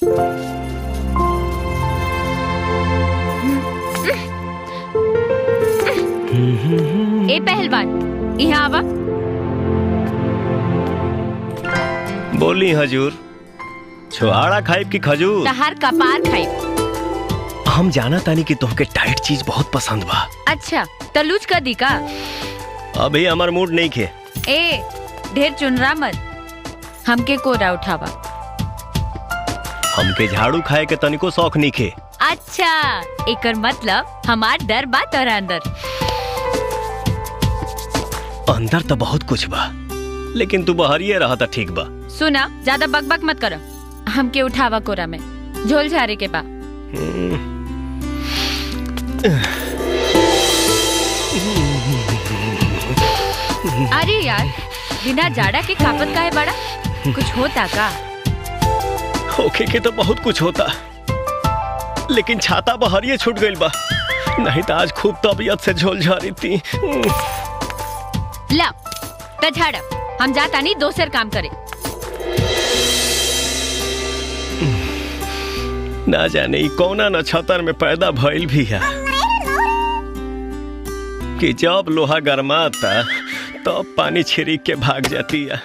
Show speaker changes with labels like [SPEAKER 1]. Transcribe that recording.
[SPEAKER 1] ए पहलवान, यहाँ आवा।
[SPEAKER 2] बोली हजूर, छुआड़ा खाइब की खजूर?
[SPEAKER 1] तहार कपार खाइब।
[SPEAKER 2] हम जाना तानी कि तुमके टाइट चीज बहुत पसंद बा।
[SPEAKER 1] अच्छा तो लूज कर दी का?
[SPEAKER 2] अभी हमार मूड नहीं खे।
[SPEAKER 1] ए ढेर चुनरा मत, हमके कोरा उठावा।
[SPEAKER 2] हमके झाड़ू खाए के तनिको शौक नहीं खे।
[SPEAKER 1] अच्छा एकर मतलब हमार डर बा तोरा अंदर।
[SPEAKER 2] अंदर तो बहुत कुछ बा, लेकिन तू बहरिए रहा था ठीक बा।
[SPEAKER 1] सुना, ज्यादा बकबक मत करो, हमके उठावा कोरा में, झोल झारे के बा। अरे यार, बिना जाड़ा के कापत काहे बड़ा? कुछ होता का?
[SPEAKER 2] होके के तो बहुत कुछ होता, लेकिन छाता बहरिए छूट गइल बा, नहीं तो आज खूब तबीयत से झोल झारी थी।
[SPEAKER 1] ला त झाड़, हम जाता नहीं दोसर काम करे।
[SPEAKER 2] ना जाने कौना नक्षत्र में पैदा भइल भी है कि जब लोहा गरमाता तब पानी छिड़क के भाग जाती है।